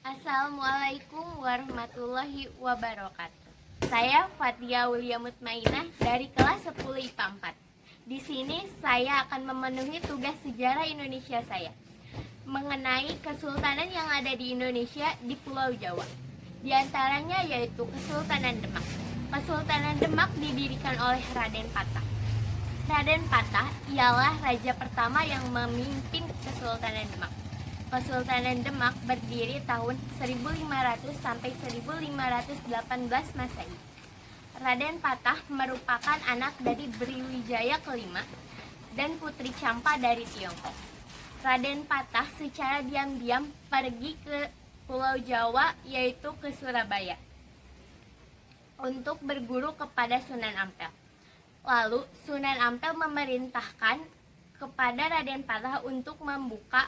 Assalamualaikum warahmatullahi wabarakatuh. Saya Fatia Aulia Mutmainah dari kelas 10 IPA 4. Di sini saya akan memenuhi tugas sejarah Indonesia saya mengenai kesultanan yang ada di Indonesia di Pulau Jawa. Di antaranya yaitu Kesultanan Demak. Kesultanan Demak didirikan oleh Raden Patah. Raden Patah ialah raja pertama yang memimpin Kesultanan Demak. Kesultanan Demak berdiri tahun 1500 sampai 1518 Masehi. Raden Patah merupakan anak dari Brawijaya kelima dan Putri Campa dari Tiongkok. Raden Patah secara diam-diam pergi ke Pulau Jawa, yaitu ke Surabaya, untuk berguru kepada Sunan Ampel. Lalu Sunan Ampel memerintahkan kepada Raden Patah untuk membuka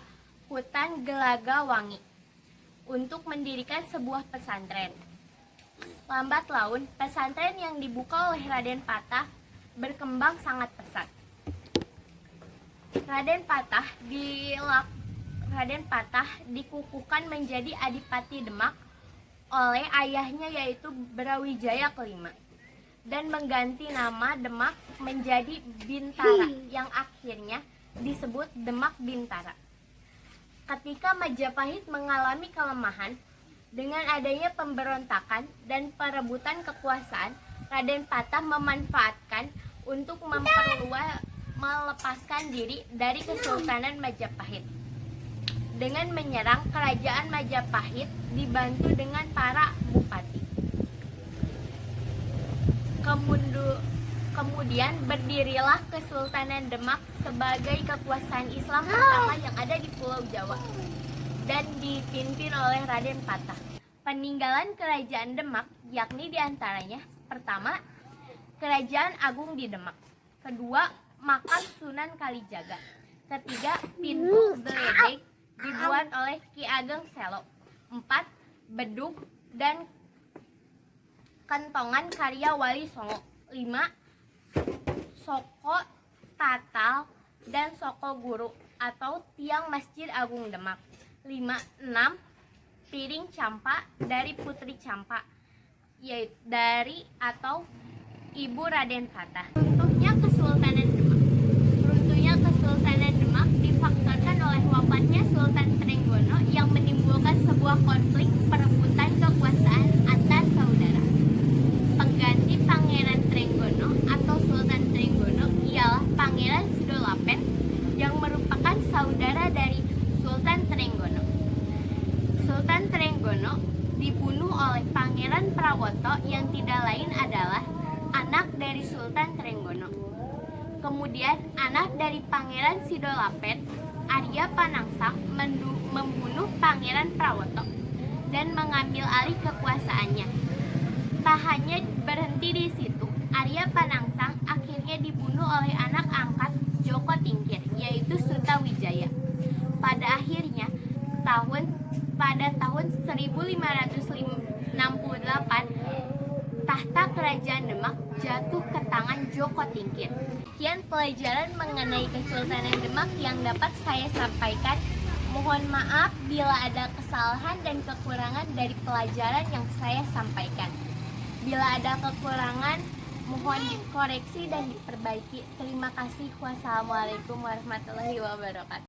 hutan Gelaga Wangi untuk mendirikan sebuah pesantren. Lambat laun, pesantren yang dibuka oleh Raden Patah berkembang sangat pesat. Raden Patah dikukuhkan menjadi Adipati Demak oleh ayahnya, yaitu Brawijaya kelima, dan mengganti nama Demak menjadi Bintara yang akhirnya disebut Demak Bintara. Ketika Majapahit mengalami kelemahan dengan adanya pemberontakan dan perebutan kekuasaan, Raden Patah memanfaatkan untuk melepaskan diri dari Kesultanan Majapahit dengan menyerang kerajaan Majapahit dibantu dengan para bupati. Kemudian berdirilah Kesultanan Demak sebagai kekuasaan Islam pertama yang ada di Pulau Jawa dan dipimpin oleh Raden Patah. Peninggalan Kerajaan Demak yakni diantaranya: pertama, Kerajaan Agung di Demak; kedua, Makam Sunan Kalijaga; ketiga, Pintu Beledeg dibuat oleh Ki Ageng Selo; empat, Bedug dan Kentongan karya Wali Songo; lima, Soko Tatal dan Soko Guru atau tiang Masjid Agung Demak; 6, piring campa dari Putri Campa, yaitu dari atau ibu Raden Patah. Runtuhnya Kesultanan Demak difaktorkan oleh wafatnya Sultan Trenggono yang menimbulkan sebuah konflik perebutan kekuasaan antar saudara. Pengganti Pangeran Trenggono atau Sultan Trenggono ialah Pangeran Sidolapen yang merupakan saudara dari Sultan Trenggono. Sultan Trenggono dibunuh oleh Pangeran Prawoto yang tidak lain adalah anak dari Sultan Trenggono. Kemudian anak dari Pangeran Sidolapen, Arya Panangsang, membunuh Pangeran Prawoto dan mengambil alih kekuasaannya. Tak hanya berhenti di situ, Arya Panangsang akhirnya dibunuh oleh anak angkat Joko Tingkir, yaitu Sutawijaya. Pada akhirnya, pada tahun 1568, tahta Kerajaan Demak jatuh ke tangan Joko Tingkir. Sekian pelajaran mengenai Kesultanan Demak yang dapat saya sampaikan. Mohon maaf bila ada kesalahan dan kekurangan dari pelajaran yang saya sampaikan. Bila ada kekurangan, mohon dikoreksi dan diperbaiki. Terima kasih. Wassalamualaikum warahmatullahi wabarakatuh.